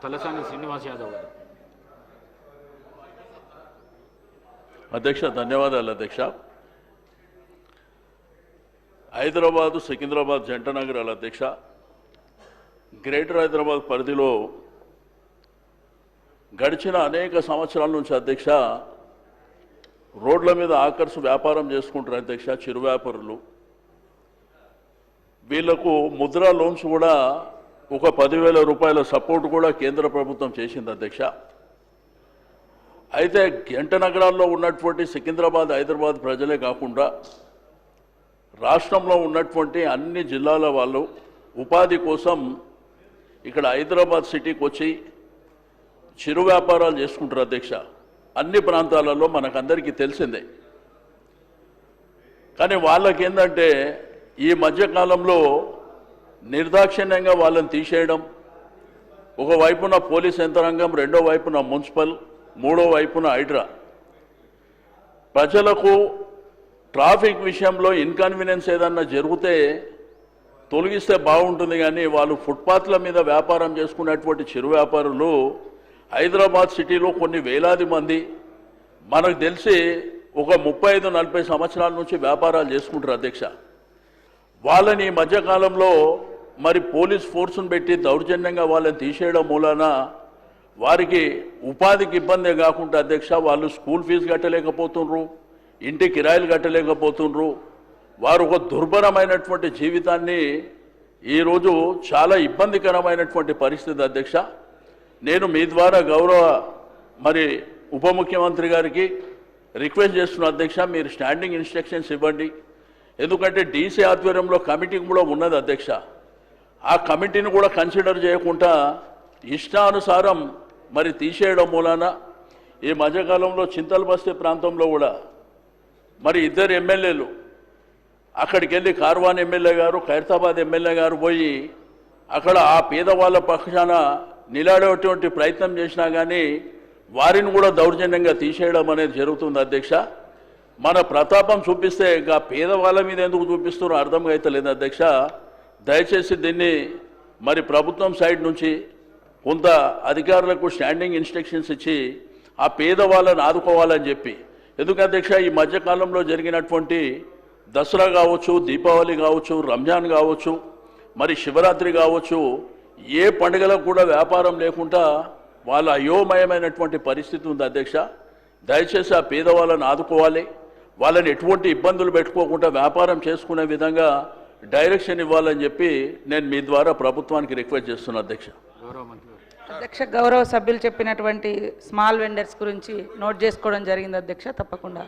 తలసాని శ్రీనివాస్ యాదవ్ గారు. అధ్యక్ష ధన్యవాదాలు అధ్యక్ష. హైదరాబాదు సికింద్రాబాద్ జంట నగరాల అధ్యక్ష, గ్రేటర్ హైదరాబాద్ పరిధిలో గడిచిన అనేక సంవత్సరాల నుంచి అధ్యక్ష రోడ్ల మీద ఆకర్ష్ వ్యాపారం చేసుకుంటారు అధ్యక్ష. చిరు వ్యాపారులు వీళ్లకు ముద్రా లోన్స్ కూడా ఒక 10,000 రూపాయల సపోర్ట్ కూడా కేంద్ర ప్రభుత్వం చేసింది అధ్యక్ష. అయితే జంట నగరాల్లో ఉన్నటువంటి సికింద్రాబాద్ హైదరాబాద్ ప్రజలే కాకుండా రాష్ట్రంలో ఉన్నటువంటి అన్ని జిల్లాల వాళ్ళు ఉపాధి కోసం ఇక్కడ హైదరాబాద్ సిటీకి వచ్చి చిరు వ్యాపారాలు చేసుకుంటారు అధ్యక్ష. అన్ని ప్రాంతాలలో మనకందరికీ తెలిసిందే. కానీ వాళ్ళకి ఏంటంటే ఈ మధ్యకాలంలో నిర్దాక్షిణ్యంగా వాళ్ళని తీసేయడం, ఒకవైపున పోలీస్ యంత్రాంగం, రెండో వైపున మున్సిపల్, మూడో వైపున హైడ్రా, ప్రజలకు ట్రాఫిక్ విషయంలో ఇన్కన్వీనియన్స్ ఏదన్నా జరిగితే తొలగిస్తే బాగుంటుంది. కానీ వాళ్ళు ఫుట్పాత్ల మీద వ్యాపారం చేసుకునేటువంటి చిరు వ్యాపారులు హైదరాబాద్ సిటీలో కొన్ని వేలాది మంది, మనకు తెలిసి ఒక 35-40 సంవత్సరాల నుంచి వ్యాపారాలు చేసుకుంటారు అధ్యక్ష. వాళ్ళని ఈ మధ్యకాలంలో మరి పోలీస్ ఫోర్సును పెట్టి దౌర్జన్యంగా వాళ్ళని తీసేయడం మూలాన వారికి ఉపాధికి ఇబ్బందే కాకుండా అధ్యక్ష వాళ్ళు స్కూల్ ఫీజు కట్టలేకపోతుండ్రు, ఇంటి కిరాయిలు కట్టలేకపోతుండ్రు. వారు ఒక దుర్భరమైనటువంటి జీవితాన్ని ఈరోజు చాలా ఇబ్బందికరమైనటువంటి పరిస్థితి అధ్యక్ష. నేను మీ ద్వారా గౌరవ మరి ఉప ముఖ్యమంత్రి గారికి రిక్వెస్ట్ చేస్తున్న అధ్యక్ష, మీరు స్టాండింగ్ ఇన్స్ట్రక్షన్స్ ఇవ్వండి. ఎందుకంటే డీసీ ఆధ్వర్యంలో కమిటీ కూడా ఉన్నది అధ్యక్ష. ఆ కమిటీని కూడా కన్సిడర్ చేయకుండా ఇష్టానుసారం మరి తీసేయడం మూలాన ఈ మధ్యకాలంలో చింతలబస్తీ ప్రాంతంలో కూడా మరి 2 ఎమ్మెల్యేలు అక్కడికి వెళ్ళి కార్వాన్ ఎమ్మెల్యే గారు, ఖైరతాబాద్ ఎమ్మెల్యే గారు పోయి అక్కడ ఆ పేదవాళ్ళ పక్షాన నిలబడేటువంటి ప్రయత్నం చేసినా కానీ వారిని కూడా దౌర్జన్యంగా తీసేయడం అనేది జరుగుతుంది అధ్యక్ష. మన ప్రతాపం చూపిస్తే ఇంకా పేదవాళ్ళ మీద ఎందుకు చూపిస్తున్నారో అర్థం అవుతలేదు అధ్యక్ష. దయచేసి దీన్ని మరి ప్రభుత్వం సైడ్ నుంచి కొంత అధికారులకు స్టాండింగ్ ఇన్స్ట్రక్షన్స్ ఇచ్చి ఆ పేదవాళ్ళని ఆదుకోవాలని చెప్పి. ఎందుకంటే అధ్యక్ష ఈ మధ్యకాలంలో జరిగినటువంటి దసరా కావచ్చు, దీపావళి కావచ్చు, రంజాన్ కావచ్చు, మరి శివరాత్రి కావచ్చు, ఏ పండుగలకు కూడా వ్యాపారం లేకుండా వాళ్ళ అయోమయమైనటువంటి పరిస్థితి ఉంది అధ్యక్ష. దయచేసి ఆ పేదవాళ్ళని ఆదుకోవాలి, వాళ్ళని ఎటువంటి ఇబ్బందులు పెట్టుకోకుండా వ్యాపారం చేసుకునే విధంగా డైరెక్షన్ ఇవ్వాలని చెప్పి నేను మీ ద్వారా ప్రభుత్వానికి రిక్వెస్ట్ చేస్తున్నా అధ్యక్ష. అధ్యక్ష, గౌరవ సభ్యులు చెప్పినటువంటి స్మాల్ వెండర్స్ గురించి నోట్ చేసుకోవడం జరిగింది అధ్యక్ష. తప్పకుండా